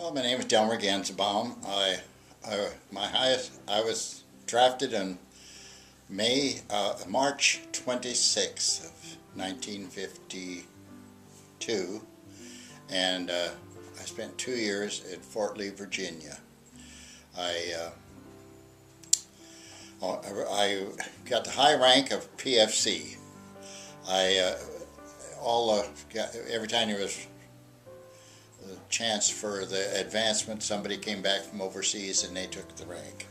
Well, my name is Delmer Gansebom. I was drafted on March 26th of 1952, and I spent 2 years at Fort Lee, Virginia. I got the high rank of PFC. Every time there was a chance for the advancement, somebody came back from overseas and they took the rank.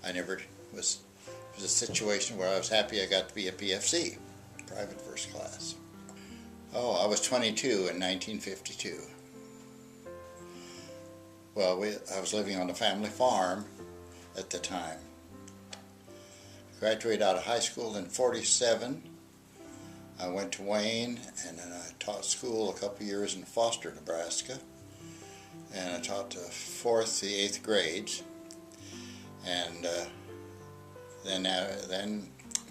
It was a situation where I was happy I got to be a PFC, private first class. Oh, I was 22 in 1952. Well, I was living on a family farm at the time. Graduated out of high school in '47. I went to Wayne, and then I taught school a couple years in Foster, Nebraska, and I taught the 4th to 8th grades. And then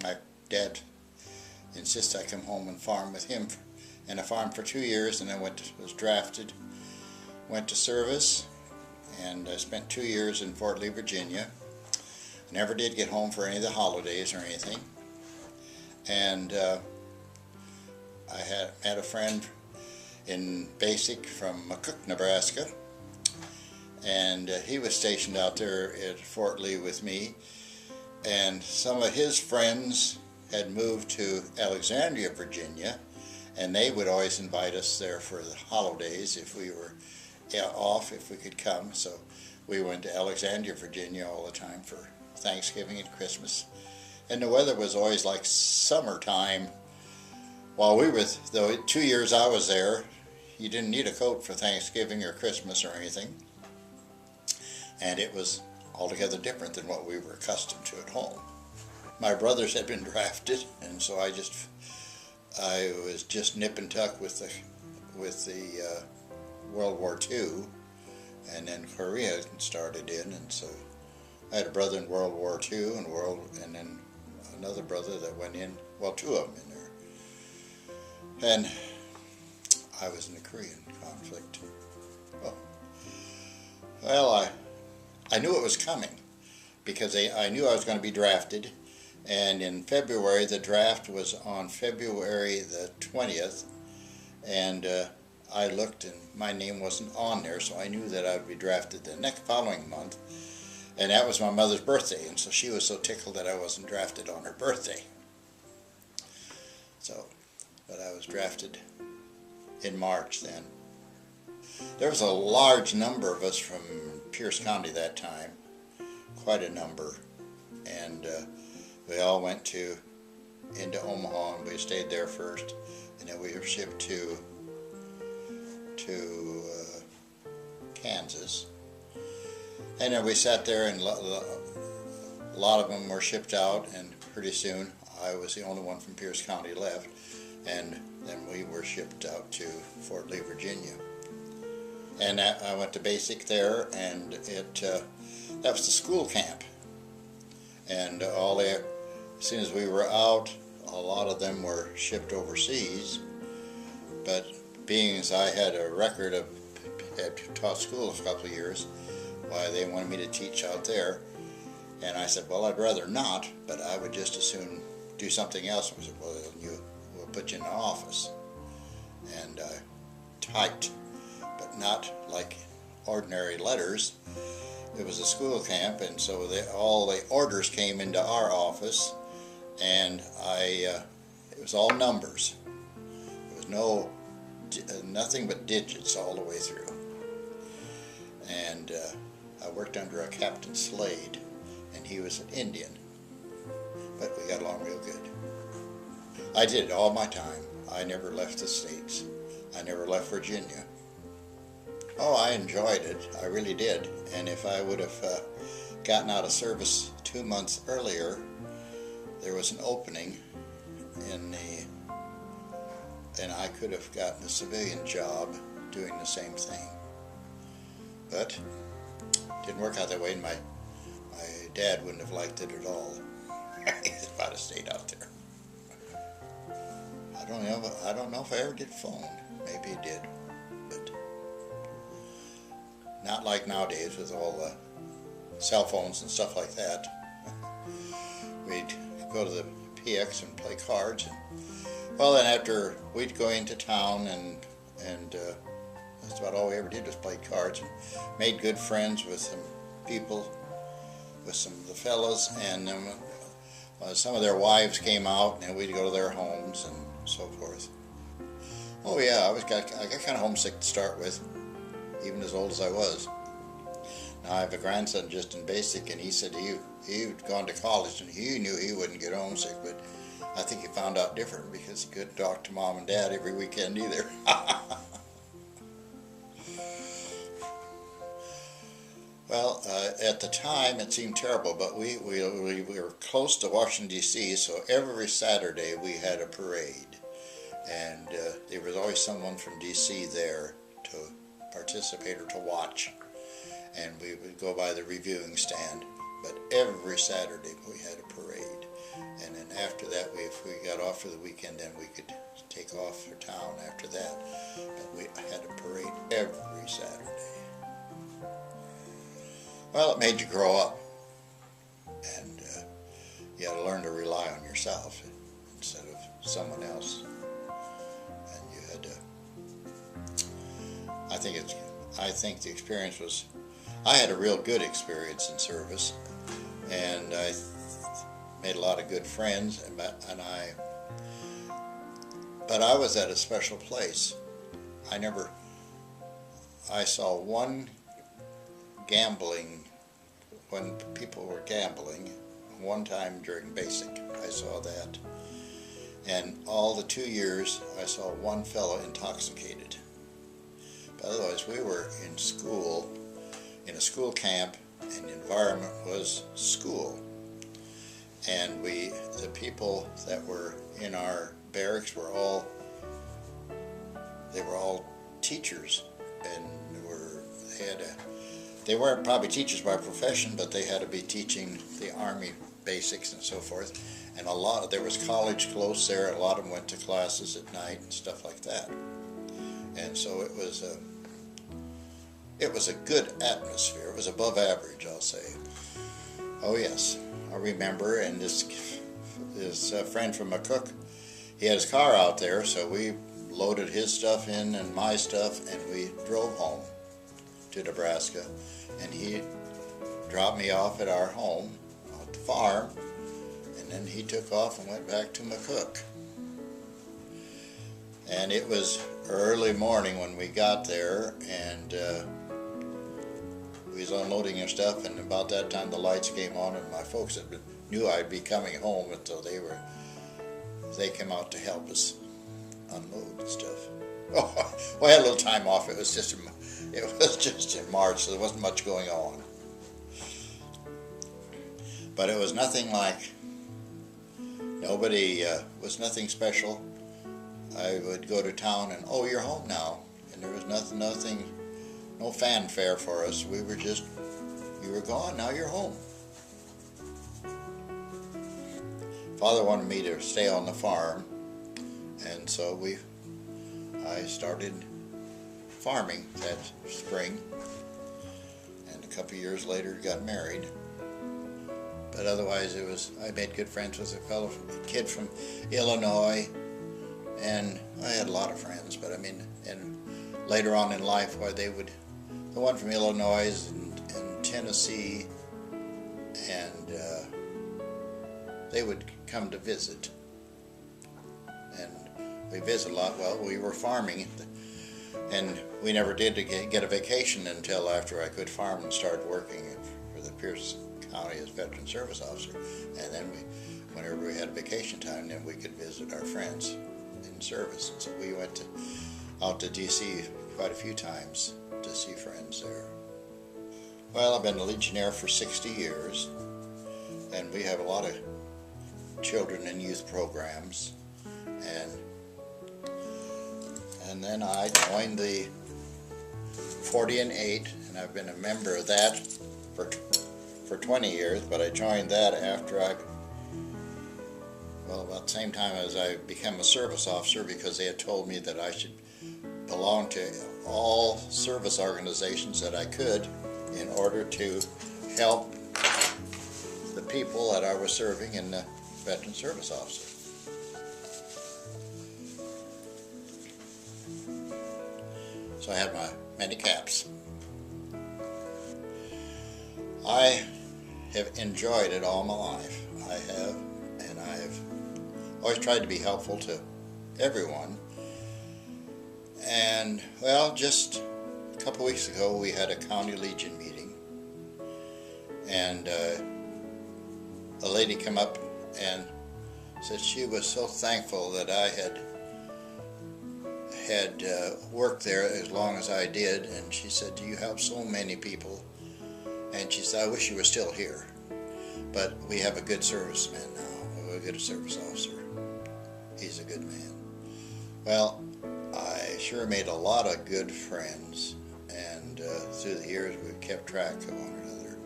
my dad insisted I come home and farm with him, and I farmed for 2 years, and then was drafted, went to service, and I spent 2 years in Fort Lee, Virginia. Never did get home for any of the holidays or anything. And I had met a friend in basic from McCook, Nebraska, and he was stationed out there at Fort Lee with me, and some of his friends had moved to Alexandria, Virginia, and they would always invite us there for the holidays if we were off, if we could come. So we went to Alexandria, Virginia all the time for Thanksgiving and Christmas, and the weather was always like summertime. While the 2 years I was there, you didn't need a coat for Thanksgiving or Christmas or anything, and it was altogether different than what we were accustomed to at home. My brothers had been drafted, and so I was just nip and tuck with the World War II, and then Korea started in, and so I had a brother in World War II and then another brother that went in, well, 2 of them in there. And I was in the Korean conflict. Well, I knew it was coming because I knew I was going to be drafted, and in February, the draft was on February the 20th, and I looked and my name wasn't on there, so I knew that I would be drafted the following month. And that was my mother's birthday, and so she was so tickled that I wasn't drafted on her birthday. But I was drafted in March then. There was a large number of us from Pierce County that time, quite a number, and we all went into Omaha, and we stayed there first, and then we were shipped to Kansas. And then we sat there, and a lot of them were shipped out, and pretty soon I was the only one from Pierce County left, and then we were shipped out to Fort Lee, Virginia. And I went to basic there, and that was the school camp. And as soon as we were out, a lot of them were shipped overseas, but being as I had a record had taught school a couple of years, why they wanted me to teach out there, and I said, well, I'd rather not, but I would just as soon do something else. And I said, well, we'll put you in the office, and I typed, but not like ordinary letters. It was a school camp, and so all the orders came into our office, and it was all numbers. There was nothing but digits all the way through, and I worked under a Captain Slade, and he was an Indian, but we got along real good. I did it all my time. I never left the States. I never left Virginia. Oh, I enjoyed it. I really did. And if I would have gotten out of service 2 months earlier, there was an opening and I could have gotten a civilian job doing the same thing. But didn't work out that way, and my dad wouldn't have liked it at all. If I'd have stayed out there. I don't know if I ever did phone. Maybe I did, but Not like nowadays with all the cell phones and stuff like that. We'd go to the PX and play cards. Well, then after we'd go into town and that's about all we ever did was play cards, and made good friends with some people, with some of the fellas, and then some of their wives came out and we'd go to their homes and so forth. Oh yeah, I got kind of homesick to start with, even as old as I was. Now I have a grandson just in basic, and he said he'd gone to college and he knew he wouldn't get homesick, but I think he found out different because he couldn't talk to mom and dad every weekend either. Well, at the time it seemed terrible, but we were close to Washington, D.C., so every Saturday we had a parade. And there was always someone from D.C. there to participate or to watch. And we would go by the reviewing stand. But every Saturday we had a parade. And then after that, if we got off for the weekend, then we could take off for town after that. But we had a parade every Saturday. Well, it made you grow up, and you had to learn to rely on yourself instead of someone else. And you had to. I think the experience was. I had a real good experience in service, and I made a lot of good friends, but I was at a special place. I saw one gambling, when people were gambling, one time during basic, I saw that. And all the 2 years, I saw one fellow intoxicated. But otherwise, we were in school, in a school camp, and the environment was school. And the people that were in our barracks were all teachers, and they weren't probably teachers by profession, but they had to be teaching the Army basics and so forth. And there was college close there. A lot of them went to classes at night and stuff like that. And so it was a good atmosphere. It was above average, I'll say. Oh yes, I remember. And this friend from McCook, he had his car out there, so we loaded his stuff in and my stuff, and we drove home to Nebraska, and he dropped me off at our home at the farm, and then he took off and went back to McCook. And it was early morning when we got there, and we was unloading our stuff, and about that time the lights came on, and my folks knew I'd be coming home, and so they came out to help us unload and stuff. Oh, we had a little time off. It was just in March, so there wasn't much going on. But it was nothing like, was nothing special. I would go to town and, oh, you're home now. And there was nothing, no fanfare for us. We were just, you were gone, now you're home. Father wanted me to stay on the farm, and so I started farming that spring, and a couple years later got married. But otherwise I made good friends with a kid from Illinois, and I had a lot of friends, but and later on in life, the one from Illinois and Tennessee, and they would come to visit, and we visited a lot. Well, we were farming, and we never did get a vacation until after I quit farming and started working for the Pierce County as Veteran Service Officer. And then whenever we had vacation time, then we could visit our friends in service. And so we went out to D.C. quite a few times to see friends there. Well, I've been a Legionnaire for 60 years, and we have a lot of children and youth programs, and then I joined the 40 and 8, and I've been a member of that for 20 years, but I joined that after about the same time as I became a service officer, because they had told me that I should belonged to all service organizations that I could in order to help the people that I was serving in the Veteran Service Officer. So I had my many caps. I have enjoyed it all my life. I have, and I've always tried to be helpful to everyone. And well, just a couple weeks ago we had a County Legion meeting, and a lady came up and said she was so thankful that I had worked there as long as I did, and she said, "You help so many people," and she said, "I wish you were still here, but we have a good serviceman now, we have a good service officer. He's a good man." Well, I sure made a lot of good friends, and through the years we've kept track of one another.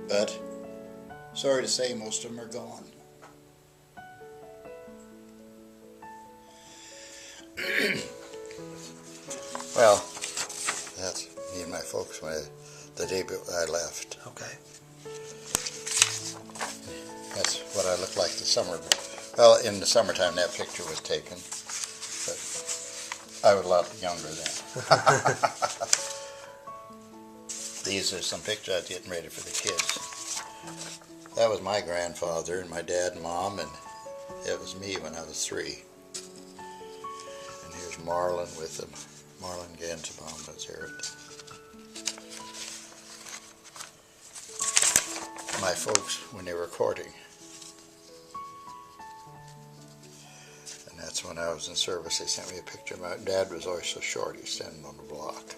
But sorry to say, most of them are gone. Well, that's me and my folks when the day I left. Okay. That's what I looked like the summer. Well, in the summertime that picture was taken, but I was a lot younger then. These are some pictures I was getting ready for the kids. That was my grandfather and my dad and mom, and it was me when I was 3. And here's Marlon with them. Marlon Gansebom was here. My folks when they were courting. And that's when I was in service. They sent me a picture. My dad was always so short, he was standing on the block.